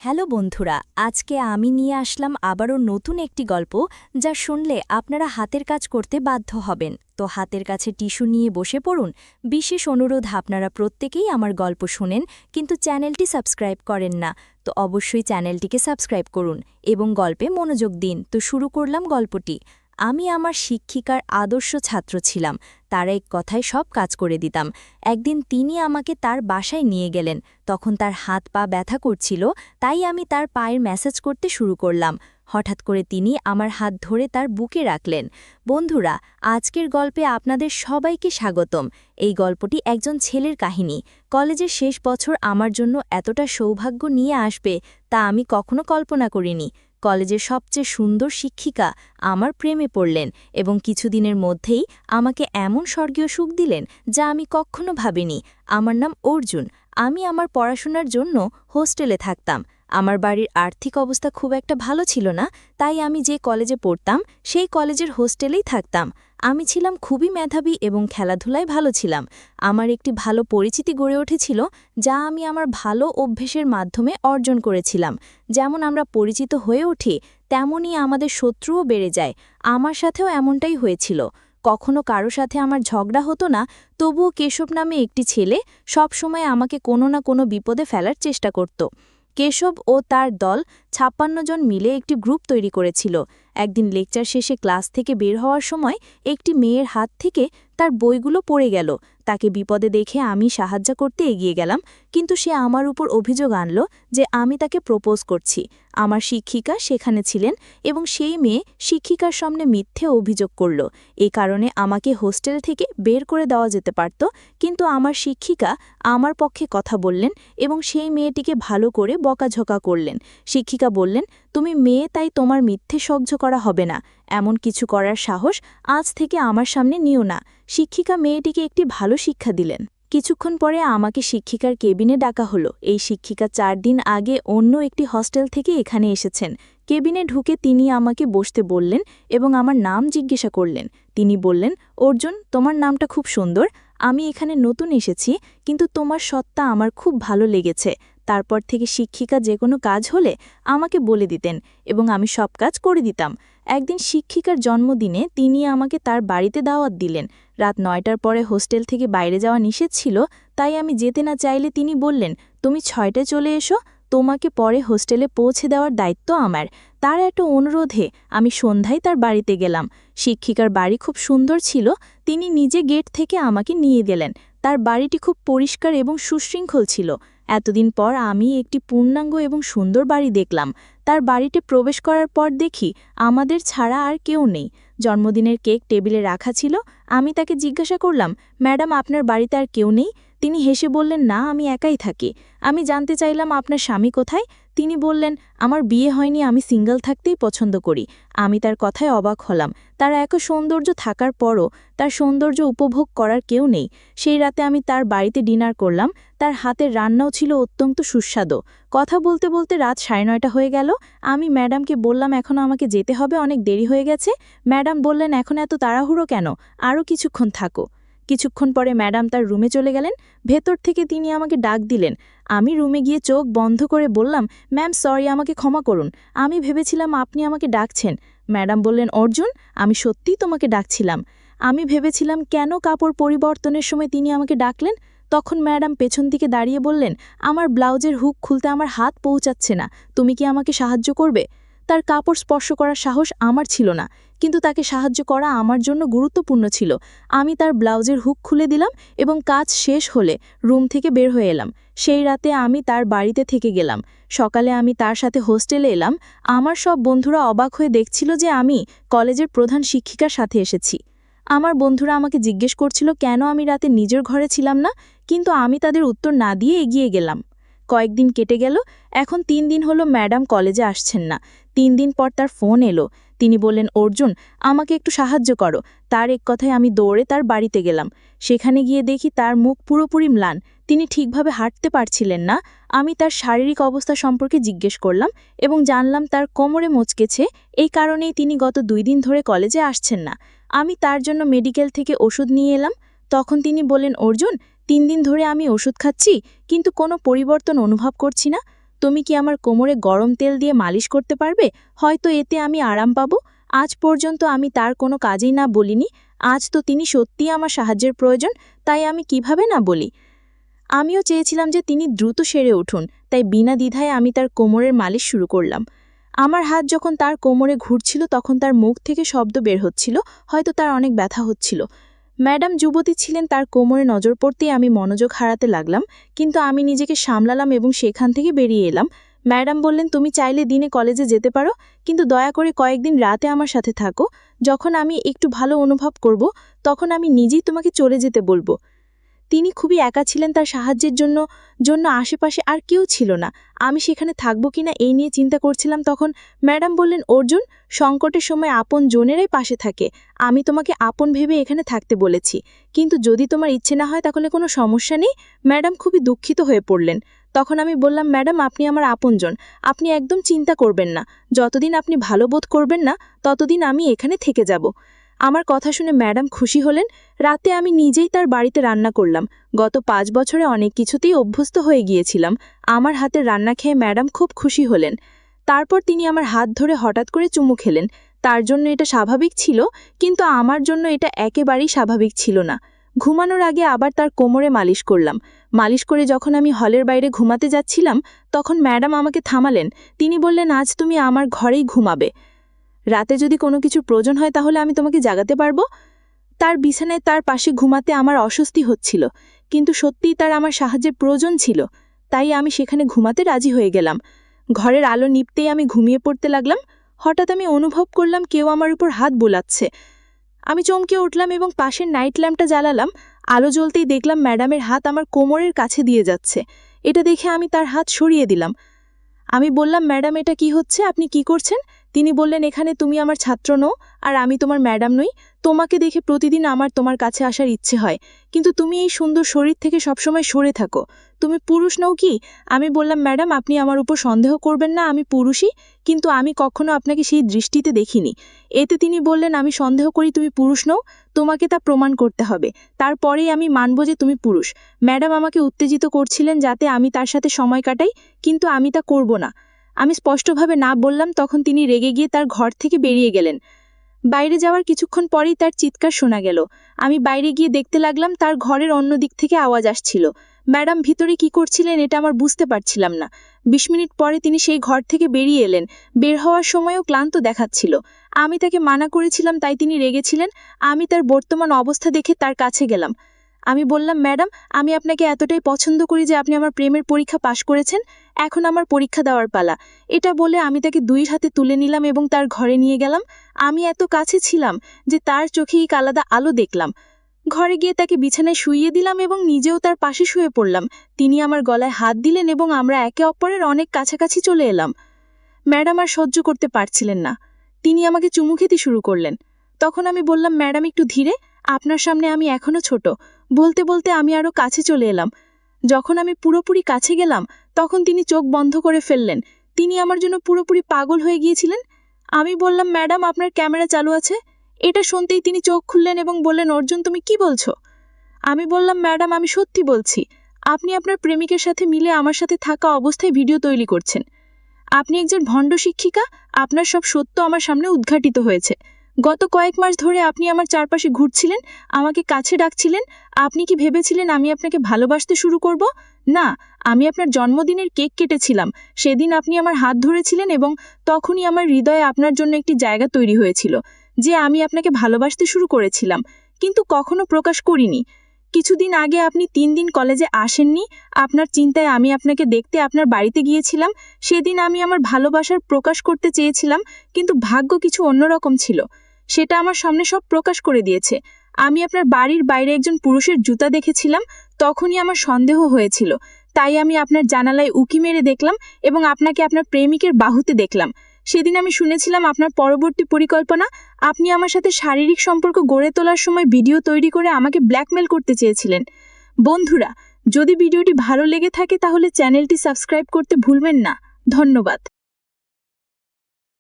Hello বন্ধুরা, আজকে আমি নিয়ে আসলাম আবারও নতুন একটি গল্প যা শুনলে আপনারা হাতের কাজ করতে বাধ্য হবেন। তো হাতের কাছে টিস্যু নিয়ে বসে পড়ুন। বিশেষ অনুরোধ, আপনারা প্রত্যেকেই আমার গল্প শুনেন কিন্তু চ্যানেলটি সাবস্ক্রাইব করেন না, তো অবশ্যই চ্যানেলটিকে সাবস্ক্রাইব করুন এবং গল্পে মনোযোগ দিন। তো শুরু করলাম গল্পটি। আমি আমার শিক্ষিকার আদর্শ ছাত্র ছিলাম। তার এক কথায় সব কাজ করে দিতাম। একদিন তিনি আমাকে তার বাসায় নিয়ে গেলেন। তখন তার হাত পা ব্যথা করছিল, তাই আমি তার পায়ের ম্যাসাজ করতে শুরু করলাম। হঠাৎ করে তিনি আমার হাত ধরে তার বুকে রাখলেন। বন্ধুরা, আজকের গল্পে আপনাদের সবাইকে স্বাগতম। এই গল্পটি একজন ছেলের কাহিনী। কলেজের শেষ বছর আমার জন্য এতটা সৌভাগ্য নিয়ে আসবে তা আমি কখনো কল্পনা করিনি। কলেজের সবচেয়ে সুন্দর শিক্ষিকা আমার প্রেমে পড়লেন এবং কিছুদিনের মধ্যেই আমাকে এমন স্বর্গীয় সুখ দিলেন যা আমি কখনো ভাবিনি। আমার নাম অর্জুন। আমি আমার পড়াশোনার জন্য হোস্টেলে থাকতাম। আমার বাড়ির আর্থিক অবস্থা খুব একটা ভালো ছিল না, তাই আমি যে কলেজে পড়তাম সেই কলেজের হোস্টেলেই থাকতাম। আমি ছিলাম খুবই মেধাবী এবং খেলাধুলায় ভালো ছিলাম। আমার একটি ভালো পরিচিতি গড়ে উঠেছিল যা আমি আমার ভালো অভ্যেসের মাধ্যমে অর্জন করেছিলাম। যেমন আমরা পরিচিত হয়ে উঠি, তেমনই আমাদের শত্রুও বেড়ে যায়। আমার সাথেও এমনটাই হয়েছিল। কখনো কারো সাথে আমার ঝগড়া হতো না, তবুও কেশব নামে একটি ছেলে সবসময় আমাকে কোনো না কোনো বিপদে ফেলার চেষ্টা করত। কেশব ও তার দল ৫৬ জন মিলে একটি গ্রুপ তৈরি করেছিল। একদিন লেকচার শেষে ক্লাস থেকে বের হওয়ার সময় একটি মেয়ের হাত থেকে তার বইগুলো পড়ে গেল। তাকে বিপদে দেখে আমি সাহায্য করতে এগিয়ে গেলাম, কিন্তু সে আমার উপর অভিযোগ আনল যে আমি তাকে প্রপোজ করছি। আমার শিক্ষিকা সেখানে ছিলেন এবং সেই মেয়ে শিক্ষিকার সামনে মিথ্যে অভিযোগ করল। এ কারণে আমাকে হোস্টেল থেকে বের করে দেওয়া যেতে পারত, কিন্তু আমার শিক্ষিকা আমার পক্ষে কথা বললেন এবং সেই মেয়েটিকে ভালো করে বকাঝকা করলেন। শিক্ষিকা বললেন, তুমি মেয়ে, তাই তোমার মিথ্যে সহ্য করা হবে না। এমন কিছু করার সাহস আজ থেকে আমার সামনে নিও না। শিক্ষিকা মেয়েটিকে একটি ভালো শিক্ষা দিলেন। কিছুক্ষণ পরে আমাকে শিক্ষিকার কেবিনে ডাকা হলো। এই শিক্ষিকা ৪ দিন আগে অন্য একটি হস্টেল থেকে এখানে এসেছেন। কেবিনে ঢুকে তিনি আমাকে বসতে বললেন এবং আমার নাম জিজ্ঞাসা করলেন। তিনি বললেন, অর্জুন, তোমার নামটা খুব সুন্দর। আমি এখানে নতুন এসেছি, কিন্তু তোমার সত্তা আমার খুব ভালো লেগেছে। তারপর থেকে শিক্ষিকা যে কোনো কাজ হলে আমাকে বলে দিতেন এবং আমি সব কাজ করে দিতাম। একদিন শিক্ষিকার জন্মদিনে তিনি আমাকে তার বাড়িতে দাওয়াত দিলেন। রাত ৯টার পরে হোস্টেল থেকে বাইরে যাওয়া নিষেধ ছিল, তাই আমি যেতে না চাইলে তিনি বললেন, তুমি ৬টায় চলে এসো, তোমাকে পরে হোস্টেলে পৌঁছে দেওয়ার দায়িত্ব আমার। তার একটা অনুরোধে আমি সন্ধ্যায় তার বাড়িতে গেলাম। শিক্ষিকার বাড়ি খুব সুন্দর ছিল। তিনি নিজে গেট থেকে আমাকে নিয়ে গেলেন। তার বাড়িটি খুব পরিষ্কার এবং সুশৃঙ্খল ছিল। এতদিন পর আমি একটি পূর্ণাঙ্গ এবং সুন্দর বাড়ি দেখলাম। তার বাড়িতে প্রবেশ করার পর দেখি আমাদের ছাড়া আর কেউ নেই। জন্মদিনের কেক টেবিলে রাখা ছিল। আমি তাকে জিজ্ঞাসা করলাম, ম্যাডাম, আপনার বাড়িতে আর কেউ নেই? তিনি হেসে বললেন, না, আমি একাই থাকি। আমি জানতে চাইলাম, আপনার স্বামী কোথায়? তিনি বললেন, আমার বিয়ে হয়নি, আমি সিঙ্গল থাকতেই পছন্দ করি। আমি তার কথায় অবাক হলাম। তার এত সৌন্দর্য থাকার পরও তার সৌন্দর্য উপভোগ করার কেউ নেই। সেই রাতে আমি তার বাড়িতে ডিনার করলাম। তার হাতের রান্নাও ছিল অত্যন্ত সুস্বাদু। কথা বলতে বলতে রাত ৯:৩০ হয়ে গেল। আমি ম্যাডামকে বললাম, এখনও আমাকে যেতে হবে, অনেক দেরি হয়ে গেছে। ম্যাডাম বললেন, এখন এত তাড়াহুড়ো কেন? আরও কিছুক্ষণ থাকো। কিছুক্ষণ পরে ম্যাডাম তার রুমে চলে গেলেন। ভেতর থেকে তিনি আমাকে ডাক দিলেন। আমি রুমে গিয়ে চোখ বন্ধ করে বললাম, ম্যাম, সরি, আমাকে ক্ষমা করুন। আমি ভেবেছিলাম আপনি আমাকে ডাকছেন। ম্যাডাম বললেন, অর্জুন, আমি সত্যিই তোমাকে ডাকছিলাম। আমি ভেবেছিলাম কেন কাপড় পরিবর্তনের সময় তিনি আমাকে ডাকলেন। তখন ম্যাডাম পেছন দিকে দাঁড়িয়ে বললেন, আমার ব্লাউজের হুক খুলতে আমার হাত পৌঁছাচ্ছে না, তুমি কি আমাকে সাহায্য করবে? তার কাপড় স্পর্শ করার সাহস আমার ছিল না, কিন্তু তাকে সাহায্য করা আমার জন্য গুরুত্বপূর্ণ ছিল। আমি তার ব্লাউজের হুক খুলে দিলাম এবং কাজ শেষ হলে রুম থেকে বের হয়ে এলাম। সেই রাতে আমি তার বাড়িতে থেকে গেলাম। সকালে আমি তার সাথে হোস্টেলে এলাম। আমার সব বন্ধুরা অবাক হয়ে দেখছিল যে আমি কলেজের প্রধান শিক্ষিকার সাথে এসেছি। আমার বন্ধুরা আমাকে জিজ্ঞেস করছিল কেন আমি রাতে নিজের ঘরে ছিলাম না, কিন্তু আমি তাদের উত্তর না দিয়ে এগিয়ে গেলাম। কয়েকদিন কেটে গেল। এখন ৩ দিন হলো ম্যাডাম কলেজে আসছেন না। ৩ দিন পর তার ফোন এলো। তিনি বললেন, অর্জুন, আমাকে একটু সাহায্য করো। তার এক কথায় আমি দৌড়ে তার বাড়িতে গেলাম। সেখানে গিয়ে দেখি তার মুখ পুরোপুরি ম্লান। তিনি ঠিকভাবে হাঁটতে পারছিলেন না। আমি তার শারীরিক অবস্থা সম্পর্কে জিজ্ঞেস করলাম এবং জানলাম তার কোমরে মচকেছে। এই কারণেই তিনি গত ২ দিন ধরে কলেজে আসছেন না। আমি তার জন্য মেডিকেল থেকে ওষুধ নিয়ে এলাম। তখন তিনি বললেন, অর্জুন, ৩ দিন ধরে আমি ওষুধ খাচ্ছি, কিন্তু কোনো পরিবর্তন অনুভব করছি না। তুমি কি আমার কোমরে গরম তেল দিয়ে মালিশ করতে পারবে? হয়তো এতে আমি আরাম পাবো। আজ পর্যন্ত আমি তার কোনো কাজেই না বলিনি। আজ তো তিনি সত্যিই আমার সাহায্যের প্রয়োজন, তাই আমি কিভাবে না বলি। আমিও চেয়েছিলাম যে তিনি দ্রুত সেরে উঠুন, তাই বিনা দ্বিধায় আমি তার কোমরের মালিশ শুরু করলাম। আমার হাত যখন তার কোমরে ঘুরছিল তখন তার মুখ থেকে শব্দ বের হচ্ছিল, হয়তো তার অনেক ব্যথা হচ্ছিল। ম্যাডাম যুবতী ছিলেন, তার কোমরে নজর পড়তেই আমি মনোযোগ হারাতে লাগলাম, কিন্তু আমি নিজেকে সামলালাম এবং সেখান থেকে বেরিয়ে এলাম। ম্যাডাম বললেন, তুমি চাইলে দিনে কলেজে যেতে পারো, কিন্তু দয়া করে কয়েকদিন রাতে আমার সাথে থাকো। যখন আমি একটু ভালো অনুভব করব তখন আমি নিজেই তোমাকে চলে যেতে বলবো। তিনি খুবই একা ছিলেন, তার সাহায্যের জন্য আশেপাশে আর কেউ ছিল না। আমি সেখানে থাকবো কিনা এই নিয়ে চিন্তা করছিলাম। তখন ম্যাডাম বললেন, অর্জুন, সংকটের সময় আপন জনেরাই পাশে থাকে। আমি তোমাকে আপন ভেবে এখানে থাকতে বলেছি, কিন্তু যদি তোমার ইচ্ছে না হয় তাহলে কোনো সমস্যা নেই। ম্যাডাম খুবই দুঃখিত হয়ে পড়লেন। তখন আমি বললাম, ম্যাডাম, আপনি আমার আপনজন, আপনি একদম চিন্তা করবেন না। যতদিন আপনি ভালো বোধ করবেন না ততদিন আমি এখানে থেকে যাব। আমার কথা শুনে ম্যাডাম খুশি হলেন। রাতে আমি নিজেই তার বাড়িতে রান্না করলাম। গত 5 বছরে অনেক কিছুতেই অভ্যস্ত হয়ে গিয়েছিলাম। আমার হাতের রান্না খেয়ে ম্যাডাম খুব খুশি হলেন। তারপর তিনি আমার হাত ধরে হঠাৎ করে চুমু খেলেন। তার জন্য এটা স্বাভাবিক ছিল, কিন্তু আমার জন্য এটা একেবারেই স্বাভাবিক ছিল না। ঘুমানোর আগে আবার তার কোমরে মালিশ করলাম। মালিশ করে যখন আমি হলের বাইরে ঘুমাতে যাচ্ছিলাম তখন ম্যাডাম আমাকে থামালেন। তিনি বললেন, আজ তুমি আমার ঘরেই ঘুমাবে। রাতে যদি কোনো কিছুর প্রয়োজন হয় তাহলে আমি তোমাকে জাগাতে পারবো। তার বিছানায় তার পাশে ঘুমাতে আমার অস্বস্তি হচ্ছিল, কিন্তু সত্যিই তার আমার সাহায্যের প্রয়োজন ছিল, তাই আমি সেখানে ঘুমাতে রাজি হয়ে গেলাম। ঘরের আলো নিভতেই আমি ঘুমিয়ে পড়তে লাগলাম। হঠাৎ আমি অনুভব করলাম কেউ আমার উপর হাত বোলাচ্ছে। আমি চমকে উঠলাম এবং পাশের নাইট ল্যাম্পটা জ্বালালাম। আলো জ্বলতেই দেখলাম ম্যাডামের হাত আমার কোমরের কাছে দিয়ে যাচ্ছে। এটা দেখে আমি তার হাত সরিয়ে দিলাম। আমি বললাম, ম্যাডাম, এটা কি হচ্ছে? আপনি কি করছেন? তিনি বললেন, এখানে তুমি আমার ছাত্র নও আর আমি তোমার ম্যাডাম নই। তোমাকে দেখে প্রতিদিন আমার তোমার কাছে আসার ইচ্ছে হয়, কিন্তু তুমি এই সুন্দর শরীর থেকে সবসময় সরে থাকো। তুমি পুরুষ নও কি? আমি বললাম, ম্যাডাম, আপনি আমার উপর সন্দেহ করবেন না, আমি পুরুষই, কিন্তু আমি কখনো আপনাকে সেই দৃষ্টিতে দেখিনি। এতে তিনি বললেন, আমি সন্দেহ করি তুমি পুরুষ নও, তোমাকে তা প্রমাণ করতে হবে, তারপরেই আমি মানব যে তুমি পুরুষ। ম্যাডাম আমাকে উত্তেজিত করছিলেন যাতে আমি তার সাথে সময় কাটাই, কিন্তু আমি তা করব না। আমি স্পষ্টভাবে না বললাম। তখন তিনি রেগে গিয়ে তার ঘর থেকে বেরিয়ে গেলেন। বাইরে যাওয়ার কিছুক্ষণ পরেই তার চিৎকার শোনা গেল। আমি বাইরে গিয়ে দেখতে লাগলাম তার ঘরের অন্য দিক থেকে আওয়াজ আসছিল। ম্যাডাম ভিতরে কি করছিলেন এটা আমার বুঝতে পারছিলাম না। 20 মিনিট পরে তিনি সেই ঘর থেকে বেরিয়ে এলেন। বের হওয়ার সময়ও ক্লান্ত দেখাচ্ছিল। আমি তাকে মানা করেছিলাম, তাই তিনি রেগেছিলেন। আমি তার বর্তমান অবস্থা দেখে তার কাছে গেলাম। আমি বললাম, ম্যাডাম, আমি আপনাকে এতটাই পছন্দ করি যে আপনি আমার প্রেমের পরীক্ষা পাশ করেছেন। এখন আমার পরীক্ষা দেওয়ার পালা। এটা বলে আমি তাকে 2 হাতে তুলে নিলাম এবং তার ঘরে নিয়ে গেলাম। আমি এত কাছে ছিলাম যে তার চোখে এক আলাদা আলো দেখলাম। ঘরে গিয়ে তাকে বিছানায় শুইয়ে দিলাম এবং নিজেও তার পাশে শুয়ে পড়লাম। তিনি আমার গলায় হাত দিলেন এবং আমরা একে অপরের অনেক কাছাকাছি চলে এলাম। ম্যাডাম আর সহ্য করতে পারছিলেন না। তিনি আমাকে চুমু খেতে শুরু করলেন। তখন আমি বললাম, ম্যাডাম, একটু ধীরে, আপনার সামনে আমি এখনো ছোট। বলতে বলতে আমি আরও কাছে চলে এলাম। যখন আমি পুরোপুরি কাছে গেলাম তখন তিনি চোখ বন্ধ করে ফেললেন। তিনি আমার জন্য পুরোপুরি পাগল হয়ে গিয়েছিলেন। আমি বললাম, ম্যাডাম, আপনার ক্যামেরা চালু আছে। এটা শুনতেই তিনি চোখ খুললেন এবং বললেন, অর্জুন, তুমি কি বলছো? আমি বললাম, ম্যাডাম, আমি সত্যি বলছি। আপনি আপনার প্রেমিকের সাথে মিলে আমার সাথে থাকা অবস্থায় ভিডিও তৈরি করছেন। আপনি একজন ভণ্ড শিক্ষিকা। আপনার সব সত্য আমার সামনে উদ্ঘাটিত হয়েছে। গত কয়েক মাস ধরে আপনি আমার চারপাশে ঘুরছিলেন, আমাকে কাছে ডাকছিলেন। আপনি কি ভেবেছিলেন আমি আপনাকে ভালোবাসতে শুরু করব? না, আমি আপনার জন্মদিনের কেক কেটেছিলাম। সেদিন আপনি আমার হাত ধরেছিলেন এবং তখনই আমার হৃদয়ে আপনার জন্য একটি জায়গা তৈরি হয়েছিল যে আমি আপনাকে ভালোবাসতে শুরু করেছিলাম, কিন্তু কখনো প্রকাশ করিনি। কিছুদিন আগে আপনি 3 দিন কলেজে আসেননি। আপনার চিন্তায় আমি আপনাকে দেখতে আপনার বাড়িতে গিয়েছিলাম। সেদিন আমি আমার ভালোবাসার প্রকাশ করতে চেয়েছিলাম, কিন্তু ভাগ্য কিছু অন্যরকম ছিল। সেটা আমার সামনে সব প্রকাশ করে দিয়েছে। আমি আপনার বাড়ির বাইরে একজন পুরুষের জুতা দেখেছিলাম। তখনই আমার সন্দেহ হয়েছিল, তাই আমি আপনার জানালায় উকি মেরে দেখলাম এবং আপনাকে আপনার প্রেমিকের বাহুতে দেখলাম। সেদিন আমি শুনেছিলাম আপনার পরবর্তী পরিকল্পনা। আপনি আমার সাথে শারীরিক সম্পর্ক গড়ে তোলার সময় ভিডিও তৈরি করে আমাকে ব্ল্যাকমেল করতে চেয়েছিলেন। বন্ধুরা, যদি ভিডিওটি ভালো লেগে থাকে তাহলে চ্যানেলটি সাবস্ক্রাইব করতে ভুলবেন না। ধন্যবাদ।